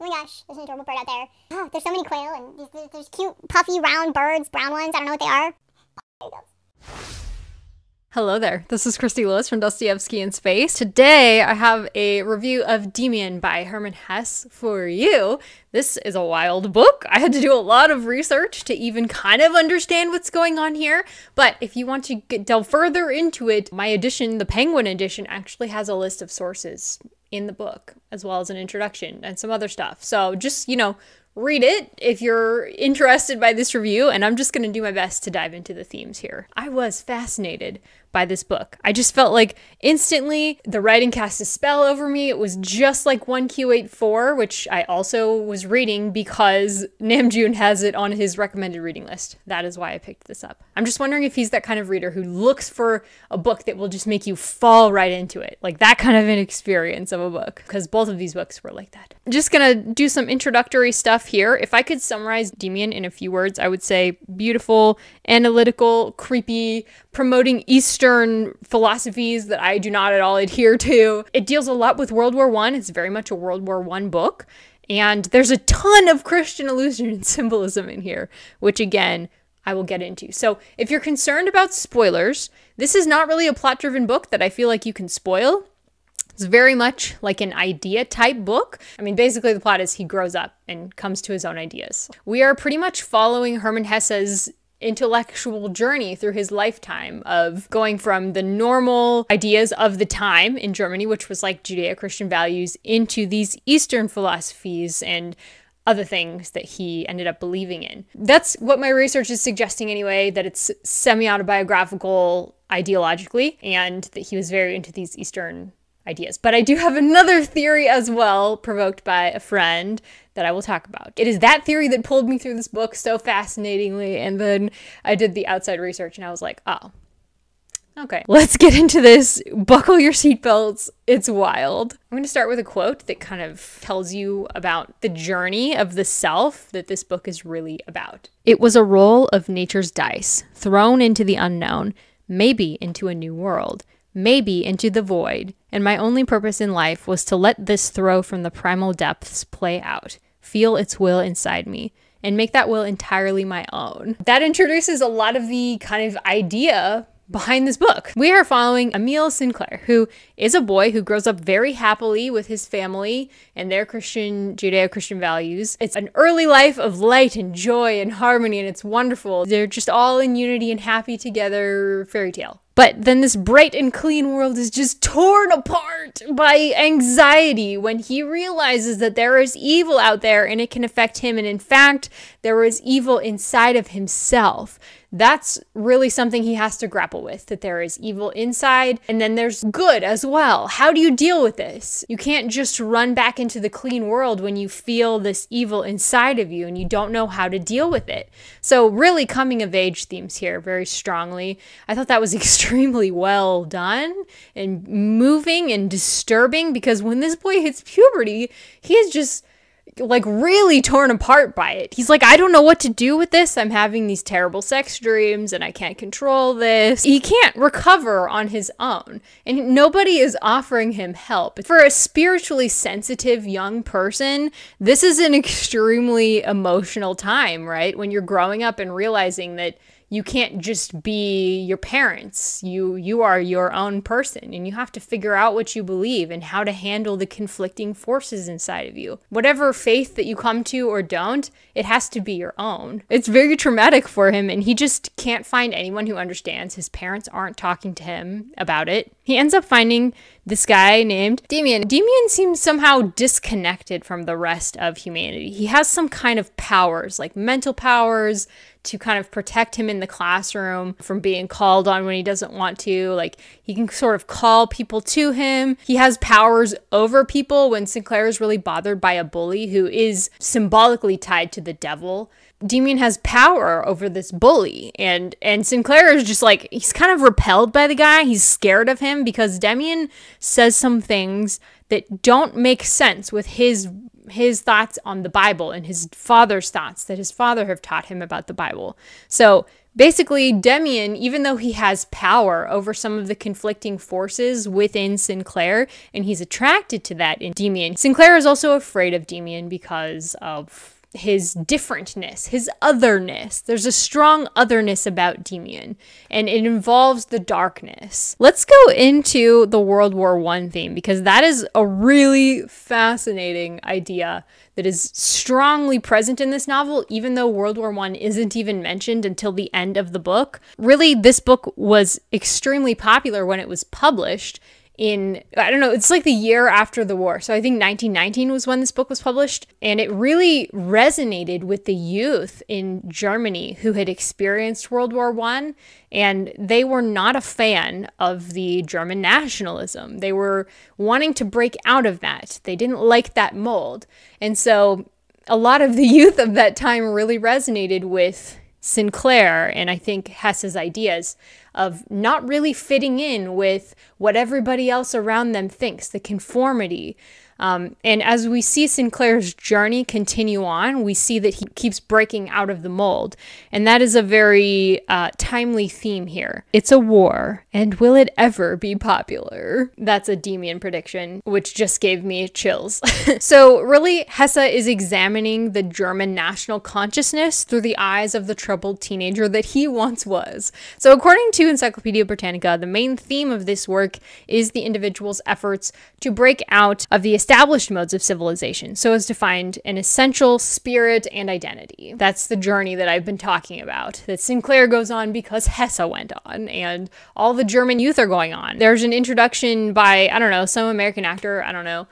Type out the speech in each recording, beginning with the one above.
Oh my gosh, there's an adorable bird out there. Oh, there's so many quail, and there's cute, puffy, round birds, brown ones. I don't know what they are. There you go. Hello there, this is Christy Lewis from Dostoevsky in Space. Today I have a review of Demian by Herman Hesse for you. This is a wild book. I had to do a lot of research to even kind of understand what's going on here, but if you want to delve further into it, my edition, the Penguin edition, actually has a list of sources in the book, as well as an introduction and some other stuff. So just, read it if you're interested by this review, and I'm just going to do my best to dive into the themes here. I was fascinated by this book. I just felt like instantly the writing cast a spell over me. It was just like 1Q84, which I also was reading because Namjoon has it on his recommended reading list. That is why I picked this up. I'm just wondering if he's that kind of reader who looks for a book that will just make you fall right into it. Like that kind of an experience of a book, because both of these books were like that. I'm just gonna do some introductory stuff here. If I could summarize Demian in a few words, I would say beautiful, analytical, creepy, promoting Eastern philosophies that I do not at all adhere to. It deals a lot with World War I. It's very much a World War I book. And there's a ton of Christian allusion and symbolism in here, which again, I will get into. So if you're concerned about spoilers, this is not really a plot-driven book that I feel like you can spoil. It's very much like an idea type book. I mean, basically the plot is he grows up and comes to his own ideas. We are pretty much following Herman Hesse's intellectual journey through his lifetime of going from the normal ideas of the time in Germany, which was like Judeo-Christian values, into these Eastern philosophies and other things that he ended up believing in. That's what my research is suggesting anyway, that it's semi-autobiographical ideologically, and that he was very into these Eastern ideas. But I do have another theory as well, provoked by a friend, that I will talk about. It is that theory that pulled me through this book so fascinatingly, and then I did the outside research and I was like, oh, okay, let's get into this. Buckle your seatbelts. It's wild. I'm going to start with a quote that kind of tells you about the journey of the self that this book is really about. It was a roll of nature's dice, thrown into the unknown, maybe into a new world, maybe into the void, and my only purpose in life was to let this throw from the primal depths play out, feel its will inside me, and make that will entirely my own. That introduces a lot of the kind of idea behind this book. We are following Emil Sinclair, who is a boy who grows up very happily with his family and their Judeo-Christian values. It's an early life of light and joy and harmony, and it's wonderful. They're just all in unity and happy together, fairy tale. But then this bright and clean world is just torn apart by anxiety when he realizes that there is evil out there and it can affect him. And in fact, there is evil inside of himself. That's really something he has to grapple with, that there is evil inside and then there's good as well. How do you deal with this? You can't just run back into the clean world when you feel this evil inside of you and you don't know how to deal with it. So really coming of age themes here very strongly. I thought that was extremely well done and moving and disturbing, because when this boy hits puberty, he is just like really torn apart by it. He's like, I don't know what to do with this. I'm having these terrible sex dreams and I can't control this. He can't recover on his own and nobody is offering him help. For a spiritually sensitive young person, this is an extremely emotional time, right? When you're growing up and realizing that you can't just be your parents. You are your own person, and you have to figure out what you believe and how to handle the conflicting forces inside of you. Whatever faith that you come to or don't, it has to be your own. It's very traumatic for him, and he just can't find anyone who understands. His parents aren't talking to him about it. He ends up finding this guy named Demian. Demian seems somehow disconnected from the rest of humanity. He has some kind of powers, like mental powers, to kind of protect him in the classroom from being called on when he doesn't want to. Like, he can sort of call people to him. He has powers over people when Sinclair is really bothered by a bully who is symbolically tied to the devil. Demian has power over this bully, and Sinclair is just like, he's kind of repelled by the guy. He's scared of him because Demian says some things that don't make sense with his thoughts on the Bible and his father's thoughts that his father have taught him about the Bible. So Basically, Demian, even though he has power over some of the conflicting forces within Sinclair, and he's attracted to that in Demian, Sinclair is also afraid of Demian because of his differentness, his otherness. There's a strong otherness about Demian, and it involves the darkness. Let's go into the World War I theme, because that is a really fascinating idea that is strongly present in this novel, even though World War I isn't even mentioned until the end of the book. Really, this book was extremely popular when it was published in, I don't know, it's like the year after the war. So I think 1919 was when this book was published. And it really resonated with the youth in Germany who had experienced World War I. And they were not a fan of the German nationalism. They were wanting to break out of that. They didn't like that mold. And so a lot of the youth of that time really resonated with Sinclair and I think Hesse's ideas of not really fitting in with what everybody else around them thinks, the conformity. And as we see Sinclair's journey continue on, we see that he keeps breaking out of the mold. And that is a very timely theme here. It's a war, and will it ever be popular? That's a Demian prediction, which just gave me chills. So really, Hesse is examining the German national consciousness through the eyes of the troubled teenager that he once was. So according to Encyclopedia Britannica, the main theme of this work is the individual's efforts to break out of the established modes of civilization so as to find an essential spirit and identity. That's the journey that I've been talking about, that Sinclair goes on because Hesse went on, and all the German youth are going on. There's an introduction by, I don't know, some American actor, I don't know,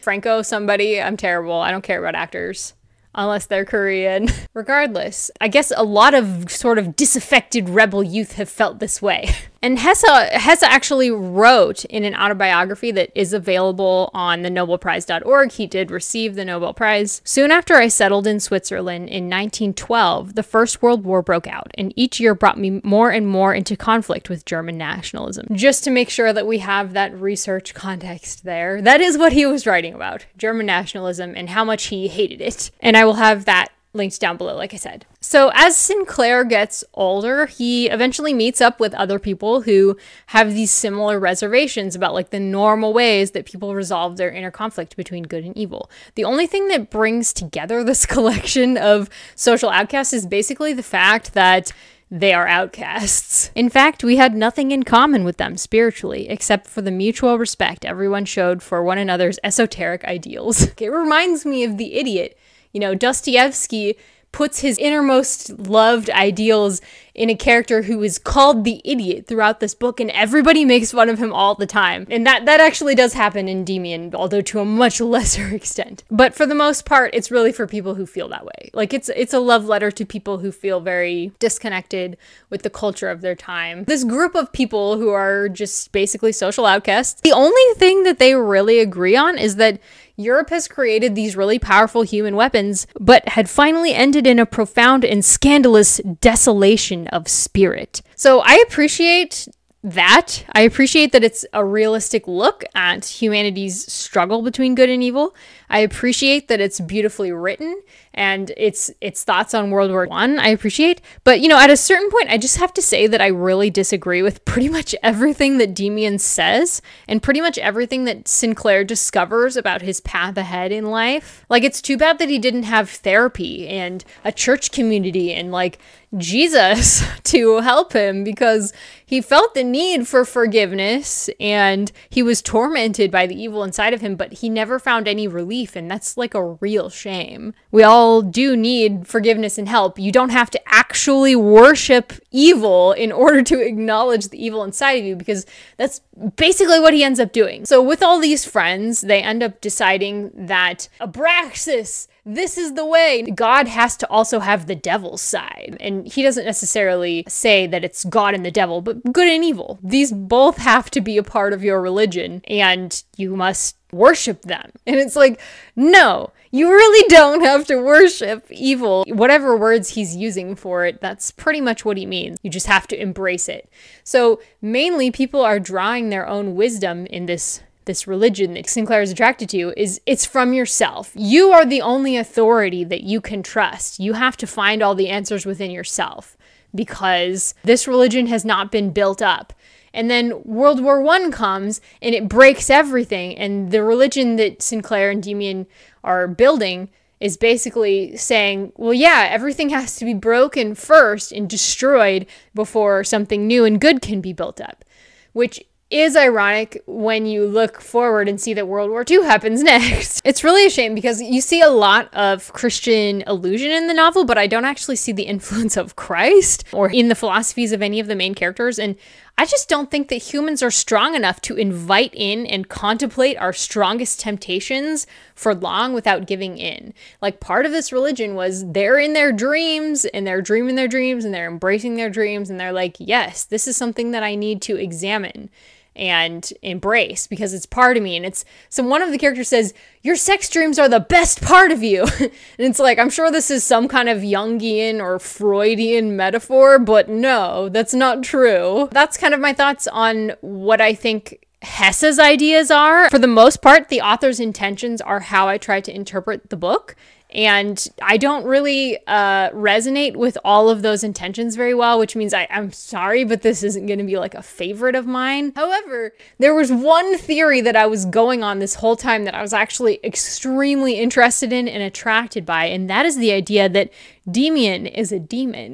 Franco, somebody. I'm terrible. I don't care about actors unless they're Korean. Regardless, I guess a lot of sort of disaffected rebel youth have felt this way. And Hesse actually wrote in an autobiography that is available on the nobelprize.org. He did receive the Nobel Prize. Soon after I settled in Switzerland in 1912, the First World War broke out, and each year brought me more and more into conflict with German nationalism. Just to make sure that we have that research context there, that is what he was writing about, German nationalism and how much he hated it. And I will have that linked down below, like I said. So as Sinclair gets older, he eventually meets up with other people who have these similar reservations about like the normal ways that people resolve their inner conflict between good and evil. The only thing that brings together this collection of social outcasts is basically the fact that they are outcasts. In fact, we had nothing in common with them spiritually, except for the mutual respect everyone showed for one another's esoteric ideals. It reminds me of The Idiot. You know, Dostoevsky puts his innermost loved ideals in a character who is called the Idiot throughout this book, and everybody makes fun of him all the time. And that actually does happen in Demian, although to a much lesser extent. But for the most part, it's really for people who feel that way. Like, it's a love letter to people who feel very disconnected with the culture of their time. This group of people who are just basically social outcasts, the only thing that they really agree on is that Europe has created these really powerful human weapons, but had finally ended in a profound and scandalous desolation of spirit. So I appreciate that. I appreciate that it's a realistic look at humanity's struggle between good and evil. I appreciate that it's beautifully written and its thoughts on World War I appreciate. But, you know, at a certain point, I just have to say that I really disagree with pretty much everything that Demian says and pretty much everything that Sinclair discovers about his path ahead in life. Like, it's too bad that he didn't have therapy and a church community and, like, Jesus to help him, because he felt the need for forgiveness and he was tormented by the evil inside of him, but he never found any relief, and that's like a real shame. We all do need forgiveness and help. You don't have to actually worship evil in order to acknowledge the evil inside of you, because that's basically what he ends up doing. So with all these friends, they end up deciding that Abraxas, this is the way. God has to also have the devil's side. And he doesn't necessarily say that it's God and the devil, but good and evil. These both have to be a part of your religion, and you must worship them. And it's like, no, you really don't have to worship evil. Whatever words he's using for it, that's pretty much what he means. You just have to embrace it. So mainly people are drawing their own wisdom in this religion that Sinclair is attracted to. It's from yourself. You are the only authority that you can trust. You have to find all the answers within yourself. because this religion has not been built up. And then World War I comes and it breaks everything. And the religion that Sinclair and Demian are building is basically saying, well, yeah, everything has to be broken first and destroyed before something new and good can be built up. Which is ironic when you look forward and see that World War II happens next. It's really a shame because you see a lot of Christian allusion in the novel, but I don't actually see the influence of Christ or in the philosophies of any of the main characters. And I just don't think that humans are strong enough to invite in and contemplate our strongest temptations for long without giving in. Like, part of this religion was they're in their dreams and they're dreaming their dreams and they're embracing their dreams and they're like, yes, this is something that I need to examine and embrace because it's part of me. And so one of the characters says, your sex dreams are the best part of you. And it's like, I'm sure this is some kind of Jungian or Freudian metaphor, but no, that's not true. That's kind of my thoughts on what I think Hesse's ideas are. For the most part, the author's intentions are how I try to interpret the book. And I don't really resonate with all of those intentions very well, which means I'm sorry, but this isn't going to be like a favorite of mine. However, there was one theory that I was going on this whole time that I was actually extremely interested in and attracted by, and that is the idea that Demian is a demon.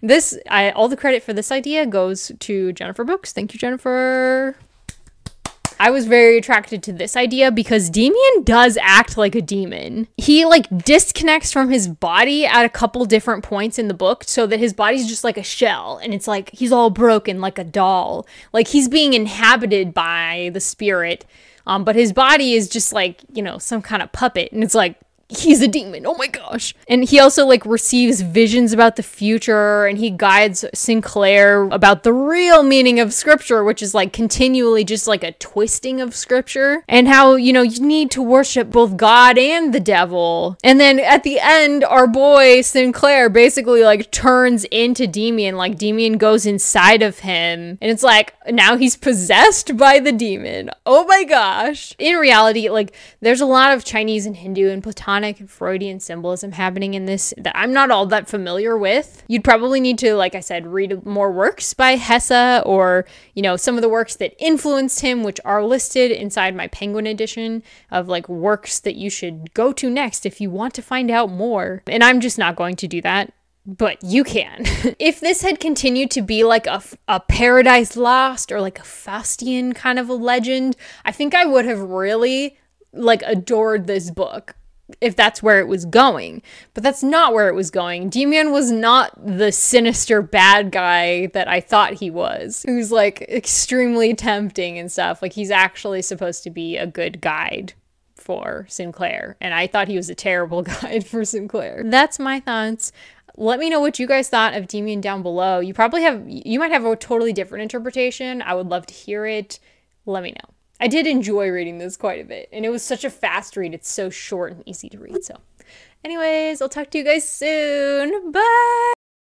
All the credit for this idea goes to Jennifer Books. Thank you, Jennifer. I was very attracted to this idea because Demian does act like a demon. He like disconnects from his body at a couple different points in the book so that his body's just like a shell and it's like he's all broken like a doll. Like he's being inhabited by the spirit, but his body is just like, you know, some kind of puppet, and it's like, he's a demon. Oh my gosh. And he also like receives visions about the future, and he guides Sinclair about the real meaning of scripture, which is like continually just like a twisting of scripture, and how, you know, you need to worship both God and the devil. And then at the end, our boy Sinclair basically like turns into Demian, like Demian goes inside of him, and it's like now he's possessed by the demon. Oh my gosh. In reality, like there's a lot of Chinese and Hindu and Platonic and Freudian symbolism happening in this that I'm not all that familiar with. You'd probably need to, like I said, read more works by Hesse, or, you know, some of the works that influenced him, which are listed inside my Penguin edition of like works that you should go to next if you want to find out more. And I'm just not going to do that. But you can. If this had continued to be like a Paradise Lost or like a Faustian kind of a legend, I think I would have really like adored this book if that's where it was going. But that's not where it was going. Demian was not the sinister bad guy that I thought he was, who's like extremely tempting and stuff. Like he's actually supposed to be a good guide for Sinclair, and I thought he was a terrible guide for Sinclair. That's my thoughts. Let me know what you guys thought of Demian down below. You might have a totally different interpretation. I would love to hear it. Let me know. I did enjoy reading this quite a bit, and it was such a fast read. It's so short and easy to read. So anyways, I'll talk to you guys soon. Bye!